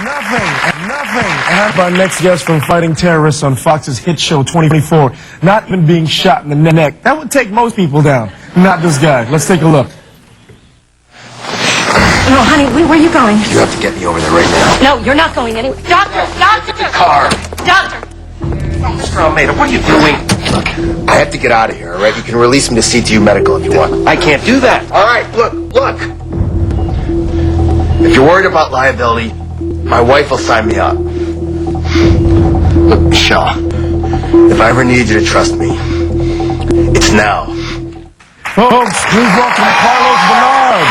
Nothing. And our next guest from Fighting Terrorists on Fox's hit show 24, not even being shot in the neck. That would take most people down. Not this guy. Let's take a look. No, honey, where are you going? You have to get me over there right now. No, you're not going anywhere. Doctor! The car. Doctor! Mr. Almeida, what are you doing? Look, I have to get out of here, all right? You can release me to CTU Medical if you want. I can't do that. All right, look. If you're worried about liability, my wife will sign me up. Look, Michelle, if I ever need you to trust me, it's now. Folks, please welcome Carlos Bernard.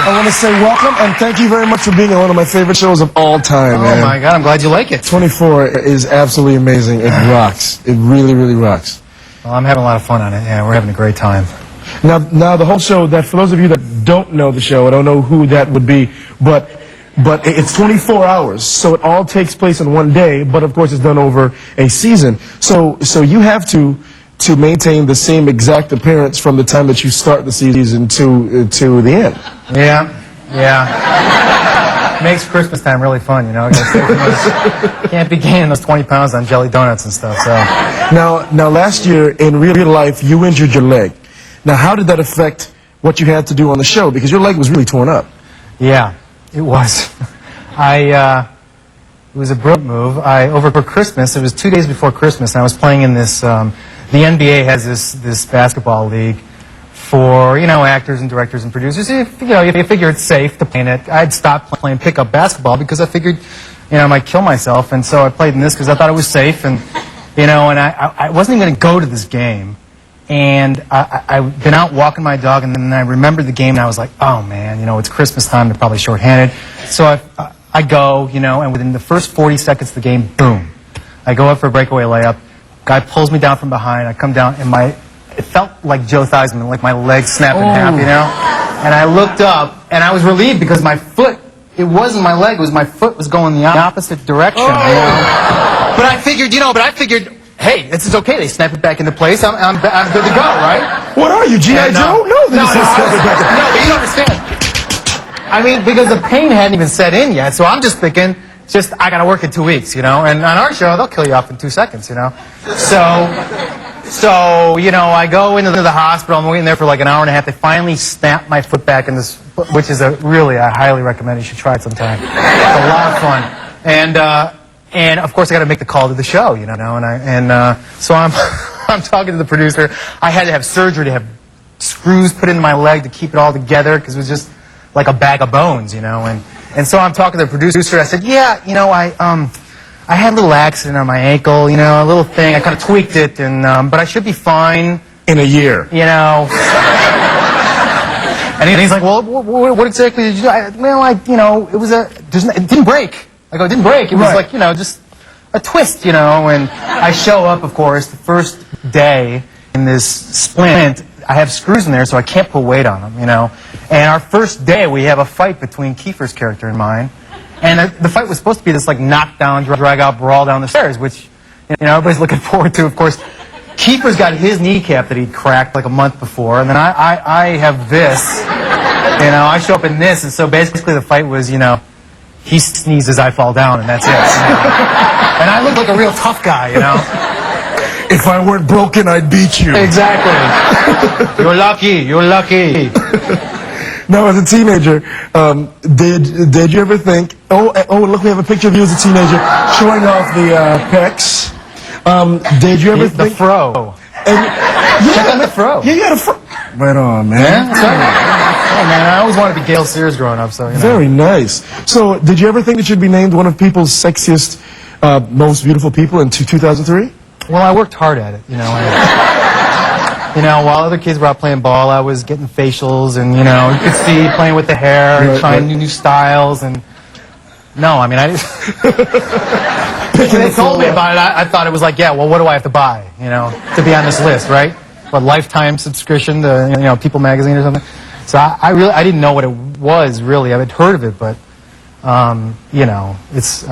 I want to say welcome and thank you very much for being on one of my favorite shows of all time, man. Oh my God, I'm glad you like it. 24 is absolutely amazing. It rocks. It really, really rocks. Well, I'm having a lot of fun on it. Yeah, we're having a great time. Now the whole show, that for those of you that don't know the show, I don't know who that would be, but it's 24 hours, so it all takes place in one day, but of course it's done over a season. So you have to maintain the same exact appearance from the time that you start the season to the end. Yeah. Makes Christmas time really fun, you know. Can't be gaining those 20 pounds on jelly donuts and stuff. So now last year in real life you injured your leg. Now how did that affect what you had to do on the show? Because your leg was really torn up. Yeah, it was. It was a brilliant move. Over Christmas, it was 2 days before Christmas, and I was playing in this. The NBA has this basketball league for, you know, actors and directors and producers. You figure it's safe to play in it. I'd stopped playing pickup basketball because I figured, you know, I might kill myself, and so I played in this because I thought it was safe, and, you know, and I wasn't even going to go to this game, and I've been out walking my dog, and then I remembered the game, and I was like, oh man, you know, it's Christmas time, they're probably shorthanded, so I go, you know, and within the first 40 seconds of the game, boom, I go up for a breakaway layup. Guy pulls me down from behind. I come down, and it felt like Joe Theismann, like my legs snap in half, you know? And I looked up, and I was relieved because my foot, it wasn't my leg, it was my foot was going the opposite direction, you know? But I figured, hey, this is okay. They snap it back into place. I'm good to go, right? What are you, G.I. Joe? No, but you don't understand. I mean, because the pain hadn't even set in yet, so I'm just thinking, I got to work in 2 weeks, you know, and on our show, they'll kill you off in 2 seconds, you know. So, you know, I go into the hospital, I'm waiting there for like an hour and a half, they finally snap my foot back in this, which is I highly recommend you should try it sometime. It's a lot of fun. And of course I got to make the call to the show, you know, so I'm talking to the producer. I had to have surgery to have screws put into my leg to keep it all together, because it was just like a bag of bones, you know, and so I'm talking to the producer. I said, yeah, you know, I had a little accident on my ankle, you know, a little thing. I kind of tweaked it, but I should be fine in a year, you know. And he's like, well, what exactly did you do? You know, it didn't break. I go, it didn't break. It was like, you know, just a twist, you know. And I show up, of course, the first day in this splint. I have screws in there, so I can't put weight on them, you know. And our first day, we have a fight between Kiefer's character and mine. And the fight was supposed to be this, like, knockdown, drag-out brawl down the stairs, which, you know, everybody's looking forward to, of course. Kiefer's got his kneecap that he'd cracked, like, a month before, and then I have this. You know, I show up in this, and so basically the fight was, you know, he sneezes, I fall down, and that's it. You know? And I look like a real tough guy, you know. If I weren't broken, I'd beat you. Exactly. You're lucky. Now, as a teenager, did you ever think, oh, look, we have a picture of you as a teenager showing off the pecs. Did you ever think... The fro. Check on the fro. Yeah, you had a fro. Right on, man. Yeah, that's right. Oh, man, I always wanted to be Gail Sears growing up, so, you know. Very nice. So, did you ever think that you'd be named one of people's sexiest, most beautiful people in 2003? Well, I worked hard at it, you know. You know, while other kids were out playing ball, I was getting facials and, you know, you could see playing with the hair and trying new styles. And no, I mean, I just... When they told me about it, I thought it was like, yeah, well, what do I have to buy, you know, to be on this list, right? What, lifetime subscription to, you know, People magazine or something? So I didn't know what it was, really. I had heard of it, but, you know, it's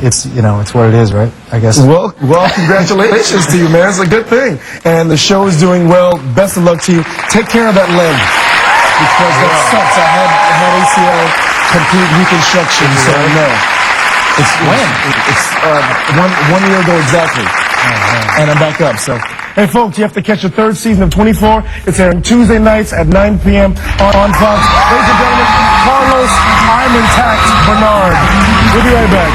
it's what it is, right? I guess. Well, congratulations to you, man. It's a good thing. And the show is doing well. Best of luck to you. Take care of that leg, because that sucks. I had ACL complete reconstruction, so no. It's when? It's 1 year ago exactly. And I'm back up, so. Hey, folks, you have to catch the third season of 24. It's airing Tuesday nights at 9 p.m. on Fox. Ladies and gentlemen, Carlos, I'm intact, Bernard. We'll be right back.